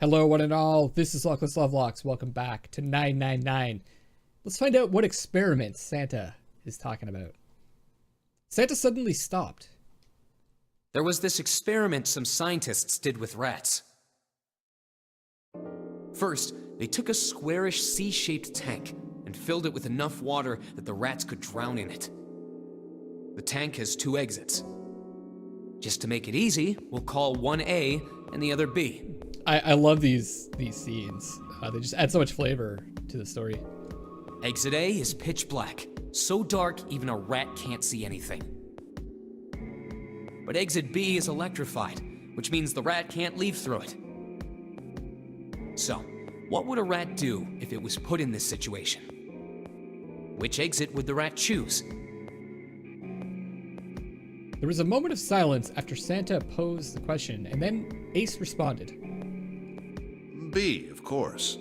Hello, one and all. This is Luckless Lovelocks. Welcome back to 999. Let's find out what experiment Santa is talking about. Santa suddenly stopped. There was this experiment some scientists did with rats. First, they took a squarish C-shaped tank and filled it with enough water that the rats could drown in it. The tank has two exits. Just to make it easy, we'll call one A and the other B. I love these scenes. They just add so much flavor to the story. Exit A is pitch black, so dark even a rat can't see anything. But exit B is electrified, which means the rat can't leave through it. So, what would a rat do if it was put in this situation? Which exit would the rat choose? There was a moment of silence after Santa posed the question, and then Ace responded. B, of course.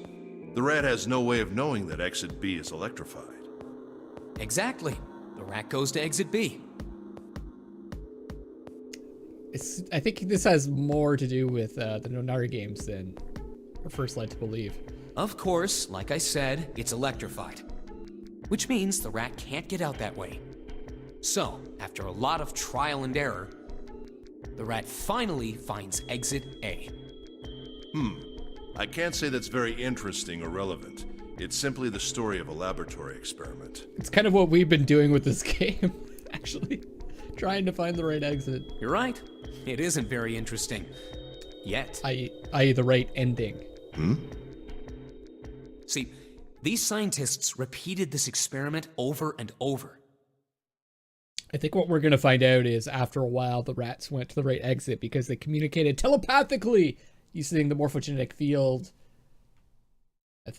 The rat has no way of knowing that exit B is electrified. Exactly. The rat goes to exit B. I think this has more to do with the Nonari games than we're first led to believe. Of course, like I said, it's electrified. Which means the rat can't get out that way. So, after a lot of trial and error, the rat finally finds exit A. I can't say that's very interesting or relevant. It's simply the story of a laboratory experiment. It's kind of what we've been doing with this game, actually. Trying to find the right exit. You're right. It isn't very interesting. Yet. I.e. the right ending. See, these scientists repeated this experiment over and over. I think what we're going to find out is after a while the rats went to the right exit because they communicated telepathically using the morphogenetic field.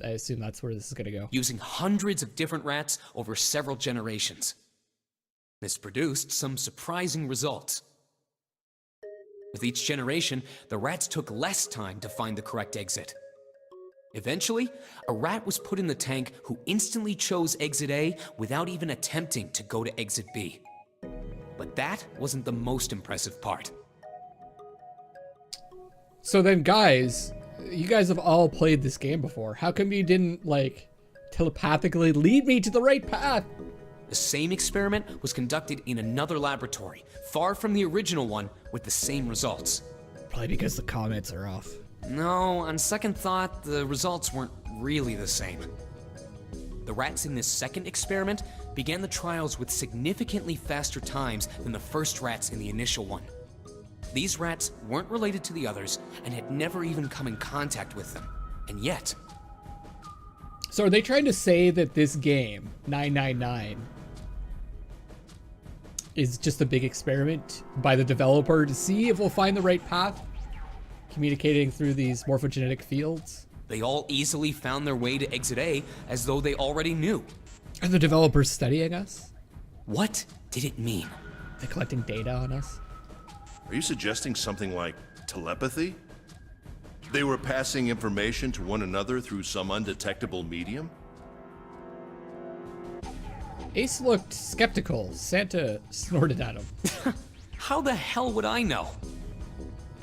I assume that's where this is going to go. Using hundreds of different rats over several generations. This produced some surprising results. With each generation, the rats took less time to find the correct exit. Eventually, a rat was put in the tank who instantly chose exit A without even attempting to go to exit B. But that wasn't the most impressive part. So then, guys, you guys have all played this game before. How come you didn't, like, telepathically lead me to the right path? The same experiment was conducted in another laboratory, far from the original one, with the same results. Probably because the comments are off. No, on second thought, the results weren't really the same. The rats in this second experiment began the trials with significantly faster times than the first rats in the initial one. These rats weren't related to the others and had never even come in contact with them. And yet... So are they trying to say that this game, 999, is just a big experiment by the developer to see if we'll find the right path? Communicating through these morphogenetic fields? They all easily found their way to exit A as though they already knew. Are the developers studying us? What did it mean? They're collecting data on us? Are you suggesting something like telepathy? They were passing information to one another through some undetectable medium? Ace looked skeptical. Santa snorted at him. How the hell would I know?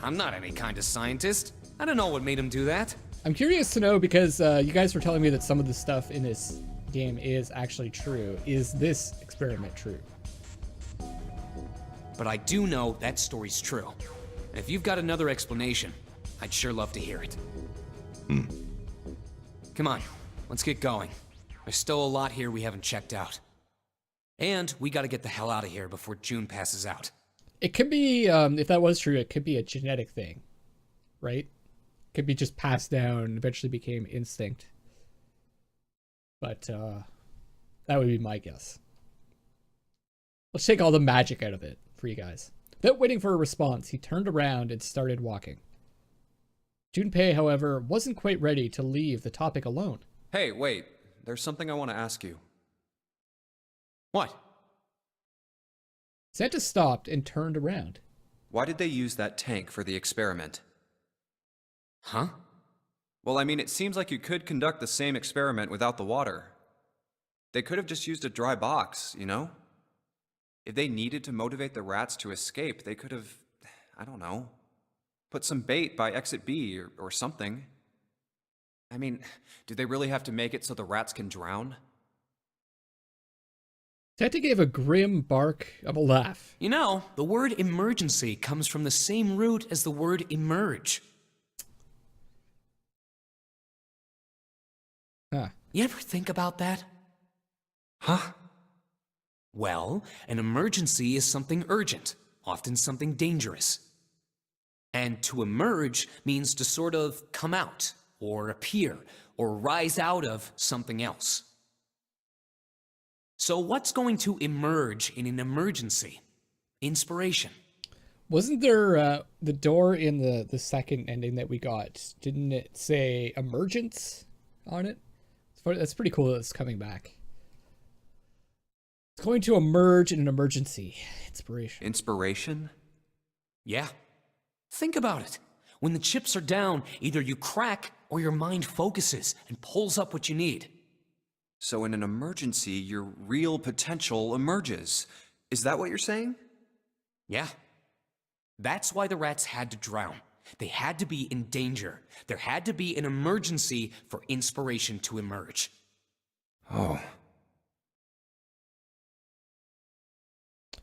I'm not any kind of scientist. I don't know what made him do that. I'm curious to know because you guys were telling me that some of the stuff in this game is actually true. Is this experiment true? But I do know that story's true. And if you've got another explanation, I'd sure love to hear it. Come on, let's get going. There's still a lot here we haven't checked out. And we gotta get the hell out of here before June passes out. It could be, if that was true, it could be a genetic thing, right? Could be just passed down and eventually became instinct. But that would be my guess. Let's take all the magic out of it for you guys. Without waiting for a response, he turned around and started walking. Junpei, however, wasn't quite ready to leave the topic alone. Hey, wait. There's something I want to ask you. What? Santa stopped and turned around. Why did they use that tank for the experiment? Huh? Well, I mean, it seems like you could conduct the same experiment without the water. They could have just used a dry box, you know? If they needed to motivate the rats to escape, they could have, I don't know, Put some bait by exit B or something. I mean, do they really have to make it so the rats can drown? Tete gave a grim bark of a laugh. You know, the word emergency comes from the same root as the word emerge. Huh. You ever think about that? Huh? Well, an emergency is something urgent, often something dangerous. And to emerge means to sort of come out, or appear, or rise out of something else. So what's going to emerge in an emergency? Inspiration. Wasn't there the door in the second ending that we got? Didn't it say emergence on it? That's pretty cool that it's coming back. It's going to emerge in an emergency. Inspiration. Inspiration? Yeah. Think about it. When the chips are down, either you crack or your mind focuses and pulls up what you need. So in an emergency, your real potential emerges. Is that what you're saying? Yeah. That's why the rats had to drown. They had to be in danger. There had to be an emergency for inspiration to emerge. Oh.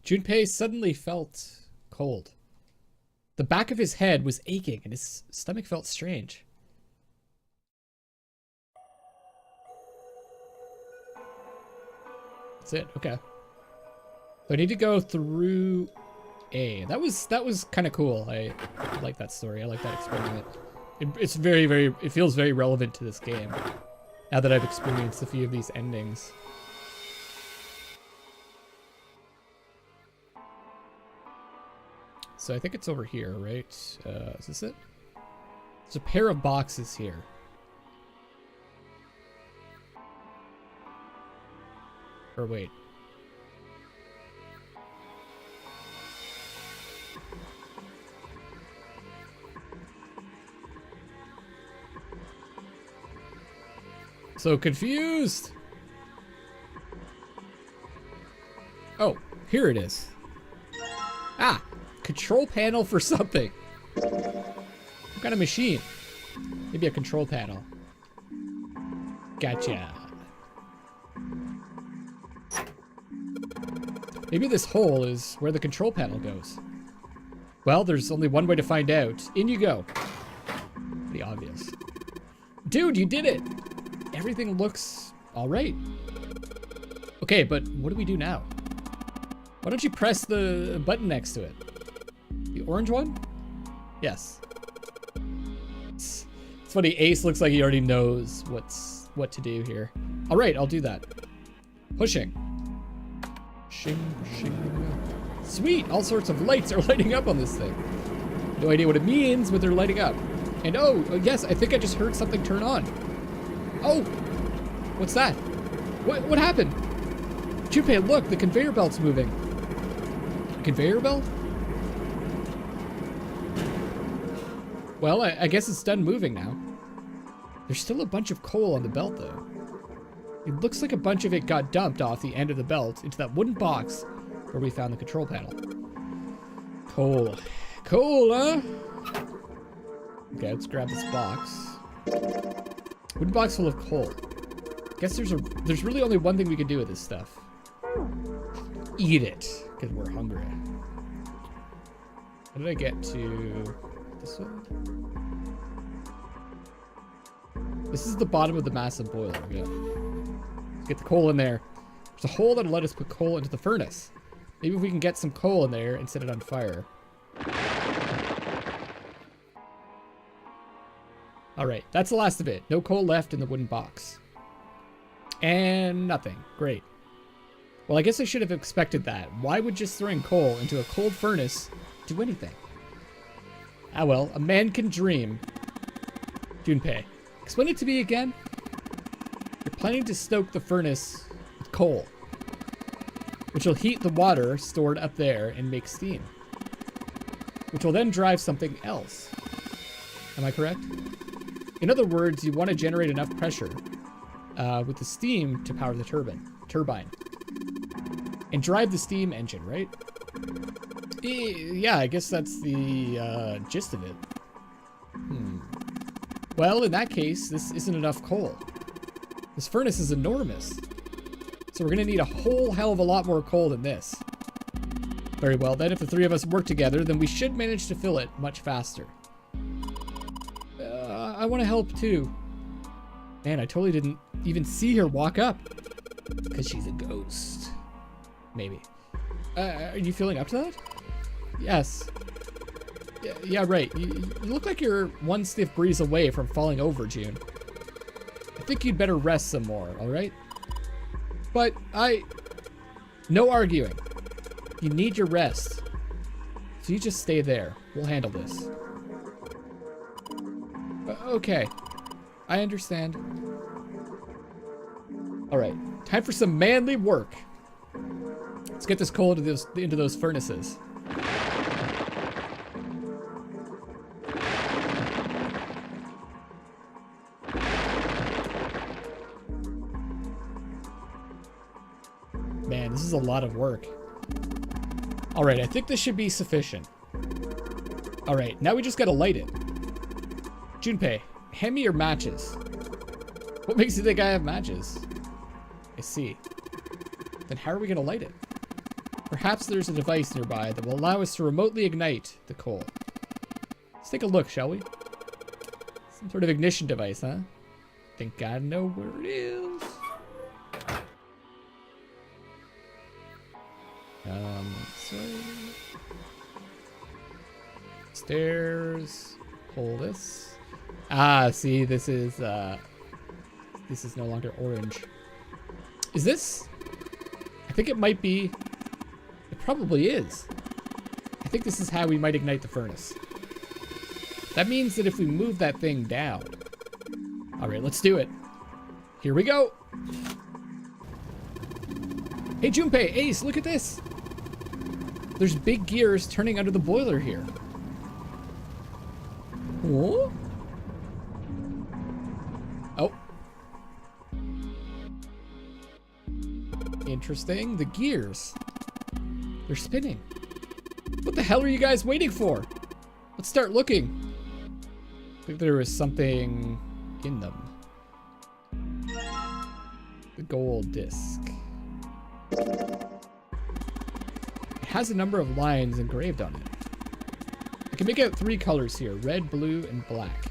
Junpei suddenly felt cold. The back of his head was aching and his stomach felt strange. That's it. Okay. So I need to go through A. That was kind of cool. I like that story. I like that experiment. It's it feels very relevant to this game now that I've experienced a few of these endings. So I think it's over here, right? Is this it? There's a pair of boxes here. Or wait. So confused. Oh, here it is. Ah, control panel for something. What kind of machine? Maybe a control panel. Gotcha. Maybe this hole is where the control panel goes. Well, there's only one way to find out. In you go. Pretty obvious. Dude, you did it! Everything looks alright. Okay, but what do we do now? Why don't you press the button next to it? The orange one? Yes. It's funny, Ace looks like he already knows what to do here. Alright, I'll do that. Pushing. Shing, shing. Sweet! All sorts of lights are lighting up on this thing. No idea what it means, but they're lighting up. And oh, yes, I think I just heard something turn on. Oh! What's that? What happened? Junpei, look, the conveyor belt's moving. Conveyor belt? Well, I guess it's done moving now. There's still a bunch of coal on the belt, though. It looks like a bunch of it got dumped off the end of the belt into that wooden box where we found the control panel. Coal. Coal, huh? Okay, let's grab this box. Wooden box full of coal. Guess there's really only one thing we can do with this stuff. Eat it, because we're hungry. How did I get to this one? This is the bottom of the massive boiler. Yeah. Let's get the coal in there. There's a hole that'll let us put coal into the furnace. Maybe if we can get some coal in there and set it on fire. Alright, that's the last of it. No coal left in the wooden box. And nothing. Great. Well, I guess I should have expected that. Why would just throwing coal into a cold furnace do anything? Ah well, a man can dream. Junpei, explain it to me again. You're planning to stoke the furnace with coal, which will heat the water stored up there and make steam, which will then drive something else. Am I correct? In other words, you want to generate enough pressure with the steam to power the turbine, and drive the steam engine, right? Yeah, I guess that's the gist of it. Well, in that case, this isn't enough coal. This furnace is enormous. So we're gonna need a whole hell of a lot more coal than this. Very well, then if the three of us work together, then we should manage to fill it much faster. I want to help too. Man, I totally didn't even see her walk up. Because she's a ghost. Maybe. Are you feeling up to that? Yes. Yeah, right. You look like you're one stiff breeze away from falling over, June. I think you'd better rest some more, alright? But no arguing. You need your rest. So you just stay there. We'll handle this. Okay. I understand. Alright. Time for some manly work. Let's get this coal into those furnaces. Man, this is a lot of work. Alright, I think this should be sufficient. Alright, now we just gotta light it. Junpei, hand me your matches. What makes you think I have matches? I see. Then how are we gonna light it? Perhaps there's a device nearby that will allow us to remotely ignite the coal. Let's take a look, shall we? Some sort of ignition device, huh? Think I know where it is. Stairs. Pull this. Ah, see, this is no longer orange. Is this? I think it might be. It probably is. I think this is how we might ignite the furnace. That means that if we move that thing down. All right, let's do it. Here we go. Hey, Junpei, Ace, look at this. There's big gears turning under the boiler here. Oh. Oh. Interesting. The gears. They're spinning. What the hell are you guys waiting for? Let's start looking. I think there was something in them. The gold disc. It has a number of lines engraved on it. I can make out 3 colors here, red, blue, and black.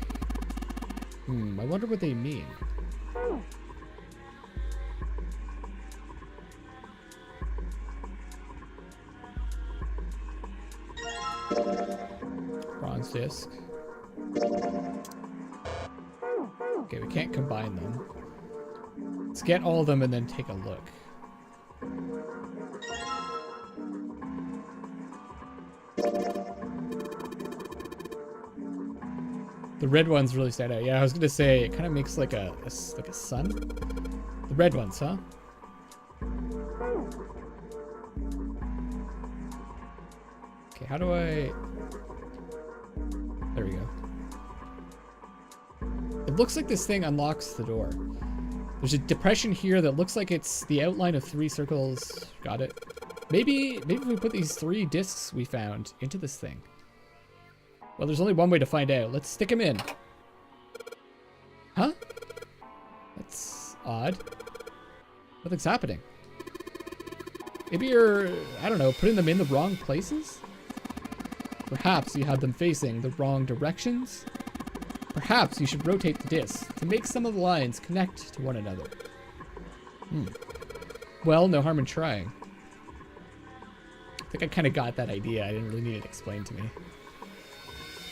I wonder what they mean. Bronze disc. Okay, we can't combine them. Let's get all of them and then take a look. The red ones really stand out. Yeah, I was gonna say it kind of makes like a sun. The red ones, huh? Okay, how do I? There we go. It looks like this thing unlocks the door. There's a depression here that looks like it's the outline of 3 circles. Got it. Maybe if we put these 3 discs we found into this thing. Well, there's only one way to find out. Let's stick them in. Huh? That's odd. Nothing's happening. Maybe you're, I don't know, putting them in the wrong places? Perhaps you have them facing the wrong directions? Perhaps you should rotate the disc to make some of the lines connect to one another. Well, no harm in trying. I think I kind of got that idea. I didn't really need it explained to me.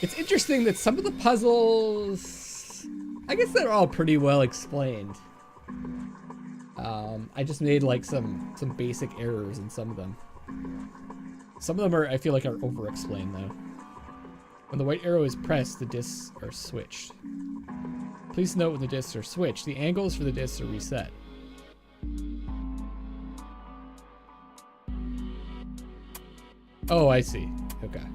It's interesting that some of the puzzles, I guess they're all pretty well explained. I just made like some basic errors in some of them. Some of them are, I feel like, are over-explained though. When the white arrow is pressed, the discs are switched. Please note when the discs are switched, the angles for the discs are reset. Oh, I see. Okay.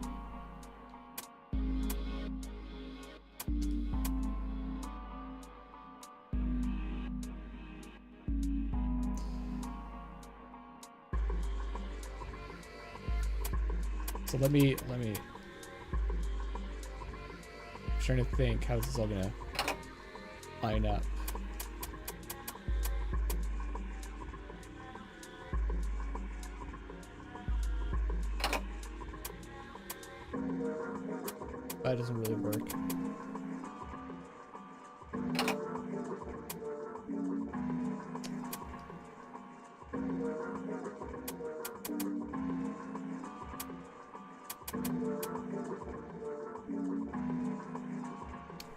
So let me I'm trying to think how this is all gonna line up. That doesn't really work.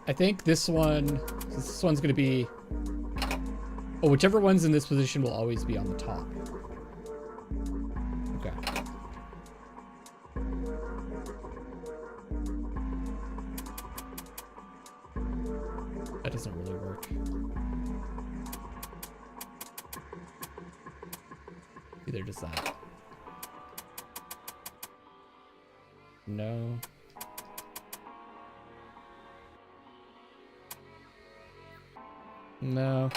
I think this one's going to be... Oh, whichever one's in this position will always be on the top. Okay. That doesn't really work. Either does that. No. No.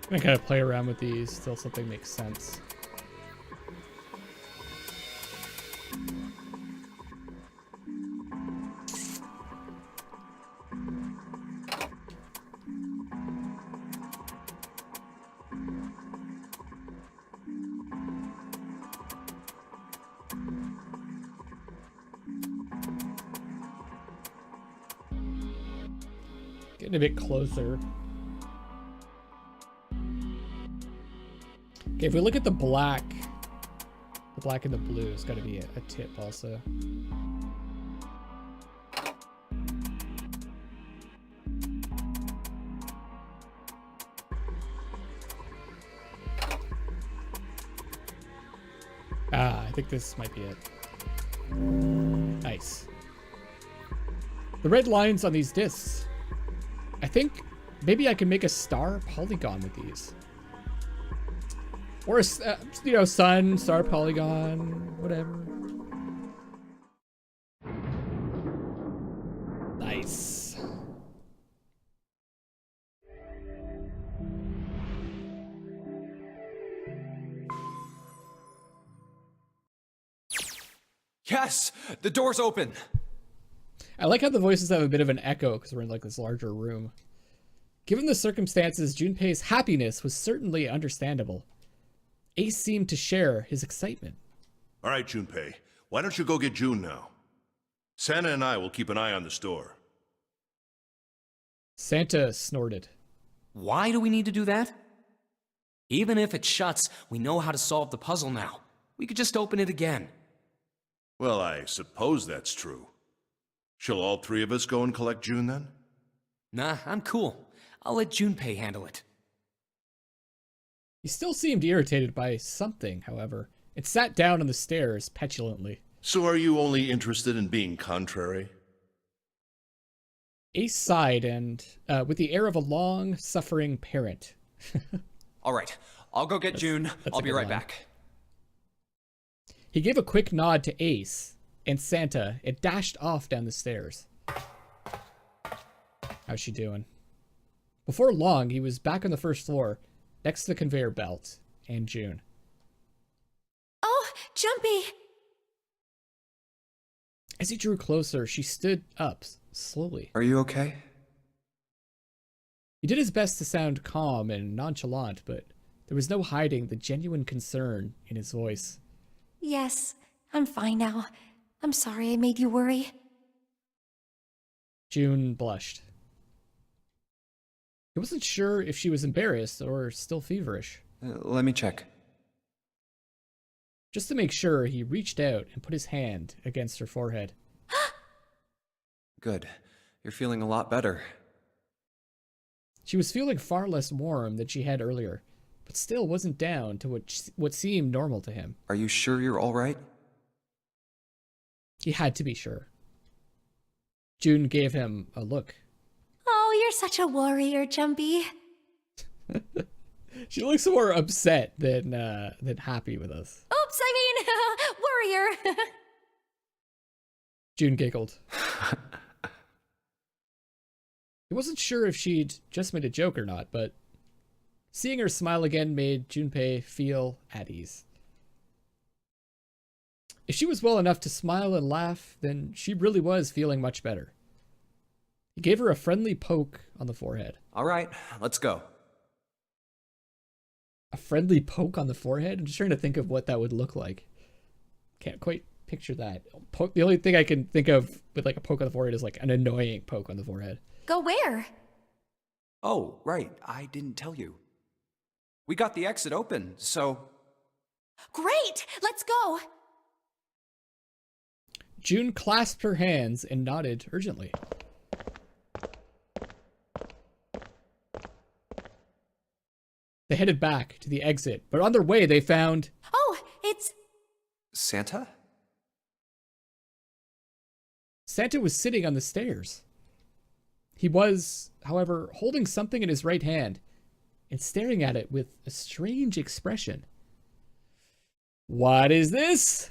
I'm gonna kind of play around with these till something makes sense. Getting a bit closer. Okay, if we look at the black and the blue, it's got to be a tip also. Ah, I think this might be it. Nice. The red lines on these discs. I think maybe I can make a star polygon with these. Or a, you know, sun, star polygon, whatever. Nice. Yes! The door's open! I like how the voices have a bit of an echo because we're in like this larger room. Given the circumstances, Junpei's happiness was certainly understandable. Ace seemed to share his excitement. All right, Junpei. Why don't you go get June now? Santa and I will keep an eye on the store. Santa snorted. Why do we need to do that? Even if it shuts, we know how to solve the puzzle now. We could just open it again. Well, I suppose that's true. Shall all three of us go and collect June then? Nah, I'm cool. I'll let Junpei handle it. He still seemed irritated by something, however, and sat down on the stairs petulantly. So are you only interested in being contrary? Ace sighed and, with the air of a long-suffering parent. All right, I'll go get June. I'll be right back. He gave a quick nod to Ace and Santa and dashed off down the stairs. How's she doing? Before long, he was back on the first floor, next to the conveyor belt, and June. Oh, Jumpy! As he drew closer, she stood up, slowly. Are you okay? He did his best to sound calm and nonchalant, but there was no hiding the genuine concern in his voice. Yes, I'm fine now. I'm sorry I made you worry. June blushed. He wasn't sure if she was embarrassed or still feverish. Let me check. Just to make sure, he reached out and put his hand against her forehead. Good. You're feeling a lot better. She was feeling far less warm than she had earlier, but still wasn't down to what seemed normal to him. Are you sure you're all right? He had to be sure. June gave him a look. Oh, you're such a warrior, Jumpy. She looks more upset than happy with us. Oops, I mean, warrior. June giggled. He wasn't sure if she'd just made a joke or not, but seeing her smile again made Junpei feel at ease. If she was well enough to smile and laugh, then she really was feeling much better. He gave her a friendly poke on the forehead. All right, let's go. A friendly poke on the forehead? I'm just trying to think of what that would look like. Can't quite picture that. The only thing I can think of with like a poke on the forehead is like an annoying poke on the forehead. Go where? Oh, right, I didn't tell you. We got the exit open, so... Great! Let's go! June clasped her hands and nodded urgently. They headed back to the exit, but on their way they found... Oh, it's... Santa? Santa was sitting on the stairs. He was, however, holding something in his right hand and staring at it with a strange expression. What is this?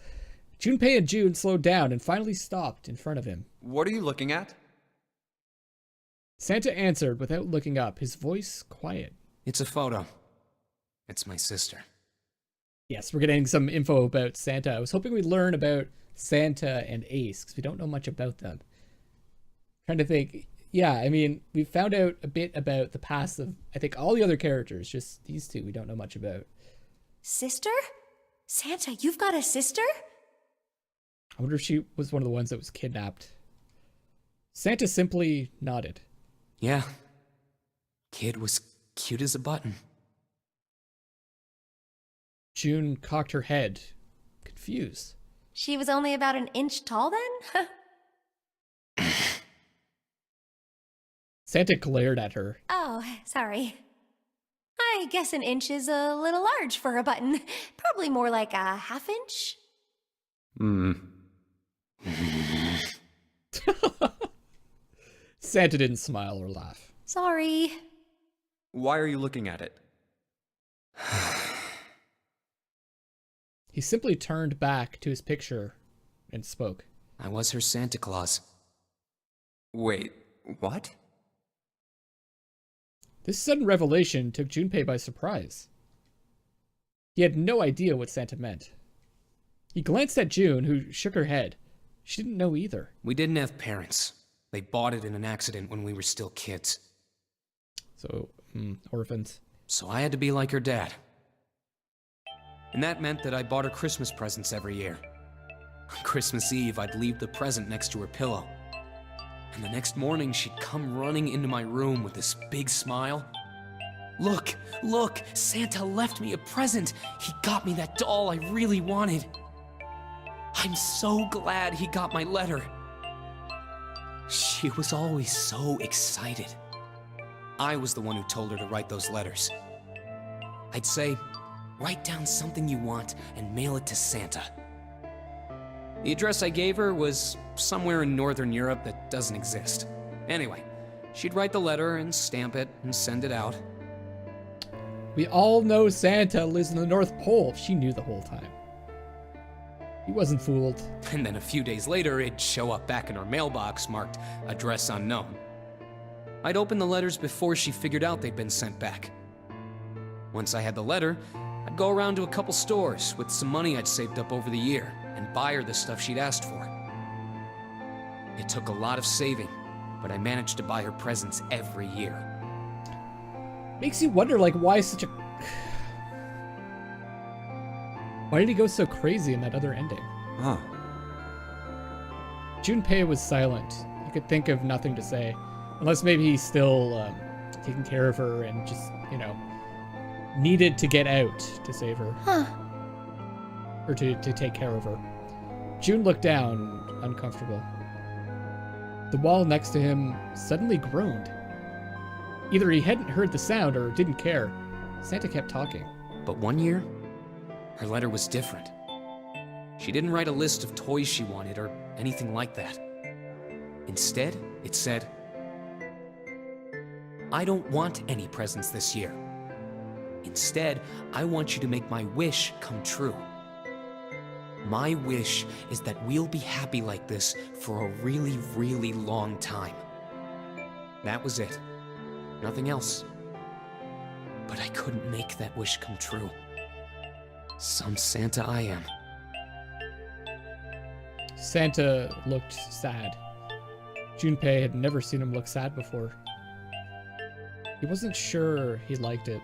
Junpei and June slowed down and finally stopped in front of him. What are you looking at? Santa answered without looking up, his voice quiet. It's a photo. It's my sister. Yes, we're getting some info about Santa. I was hoping we'd learn about Santa and Ace, because we don't know much about them. Trying to think. Yeah, I mean, we found out a bit about the past of, I think, all the other characters. Just these two we don't know much about. Sister? Santa, you've got a sister? I wonder if she was one of the ones that was kidnapped. Santa simply nodded. Yeah. Kid was cute as a button. June cocked her head, confused. She was only about an inch tall then? Santa glared at her. Oh, sorry. I guess an inch is a little large for a button. Probably more like a half inch. Santa didn't smile or laugh. Sorry. Why are you looking at it? He simply turned back to his picture and spoke. I was her Santa Claus. Wait, what? This sudden revelation took Junpei by surprise. He had no idea what Santa meant. He glanced at June, who shook her head. She didn't know either. We didn't have parents. They bought it in an accident when we were still kids. So, orphans. So I had to be like her dad. And that meant that I bought her Christmas presents every year. On Christmas Eve, I'd leave the present next to her pillow. And the next morning, she'd come running into my room with this big smile. Look, look, Santa left me a present. He got me that doll I really wanted. I'm so glad he got my letter. She was always so excited. I was the one who told her to write those letters. I'd say, write down something you want and mail it to Santa. The address I gave her was somewhere in Northern Europe that doesn't exist. Anyway, she'd write the letter and stamp it and send it out. We all know Santa lives in the North Pole. She knew the whole time. He wasn't fooled. And then a few days later, it'd show up back in her mailbox marked address unknown. I'd open the letters before she figured out they'd been sent back. Once I had the letter, I'd go around to a couple stores with some money I'd saved up over the year and buy her the stuff she'd asked for. It took a lot of saving, but I managed to buy her presents every year. Makes you wonder, like, why such a... Why did he go so crazy in that other ending? Huh. Junpei was silent. He could think of nothing to say. Unless maybe he's still taking care of her and just, you know, needed to get out to save her. Huh. Or to take care of her. June looked down, uncomfortable. The wall next to him suddenly groaned. Either he hadn't heard the sound or didn't care. Santa kept talking. But one year, her letter was different. She didn't write a list of toys she wanted or anything like that. Instead, it said, I don't want any presents this year. Instead, I want you to make my wish come true. My wish is that we'll be happy like this for a really, really long time. That was it. Nothing else. But I couldn't make that wish come true. Some Santa I am. Santa looked sad. Junpei had never seen him look sad before. He wasn't sure he liked it.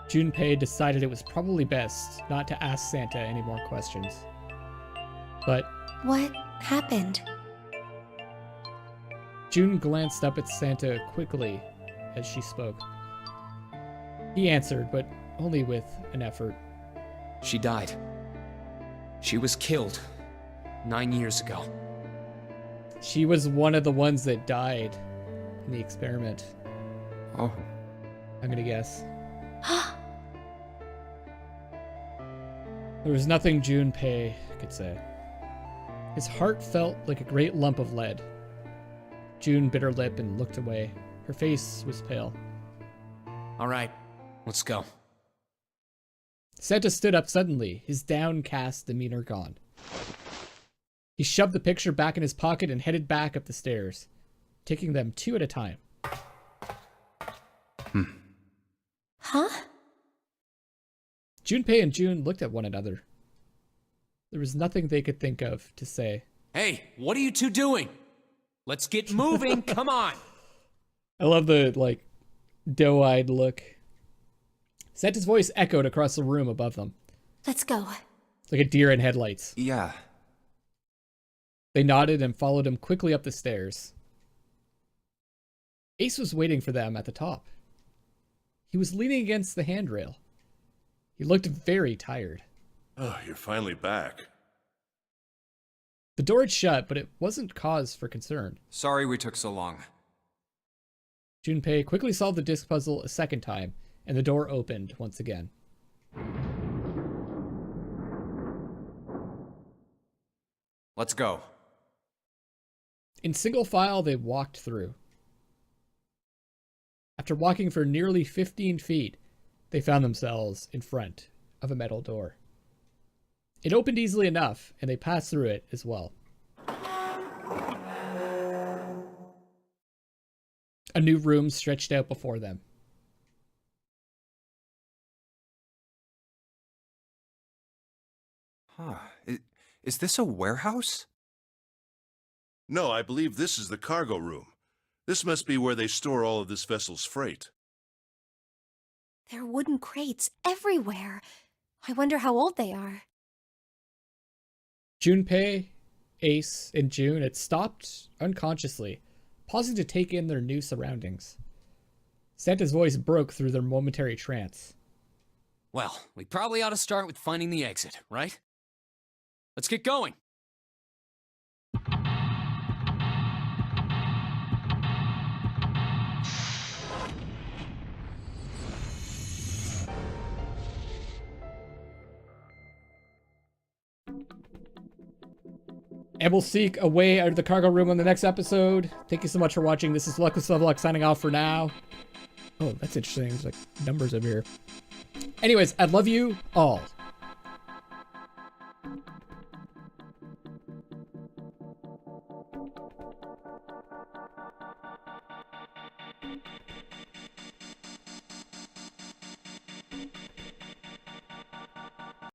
Junpei decided it was probably best not to ask Santa any more questions. But What happened? June glanced up at Santa quickly as she spoke. He answered, but only with an effort. She died. She was killed 9 years ago. She was one of the ones that died in the experiment, Oh. I'm gonna guess. There was nothing Junpei could say. His heart felt like a great lump of lead. June bit her lip and looked away. Her face was pale. All right, let's go. Santa stood up suddenly, his downcast demeanor gone. He shoved the picture back in his pocket and headed back up the stairs, taking them 2 at a time. Huh? Junpei and June looked at one another. There was nothing they could think of to say. Hey, what are you two doing? Let's get moving, come on! I love the, doe-eyed look. Santa's voice echoed across the room above them, Let's go. like a deer in headlights. Yeah. They nodded and followed him quickly up the stairs. Ace was waiting for them at the top. He was leaning against the handrail. He looked very tired. Oh, you're finally back. The door had shut, but it wasn't cause for concern. Sorry we took so long. Junpei quickly solved the disc puzzle a second time, and the door opened once again. Let's go. In single file, they walked through. After walking for nearly 15 feet, they found themselves in front of a metal door. It opened easily enough, and they passed through it as well. A new room stretched out before them. Huh. Is this a warehouse? No, I believe this is the cargo room. This must be where they store all of this vessel's freight. There are wooden crates everywhere. I wonder how old they are. Junpei, Ace, and June had stopped unconsciously, pausing to take in their new surroundings. Santa's voice broke through their momentary trance. Well, we probably ought to start with finding the exit, right? Let's get going! And we'll seek a way out of the cargo room on the next episode. Thank you so much for watching. This is Luckless Lovelocks signing off for now. Oh, that's interesting. There's like numbers over here. Anyways, I love you all.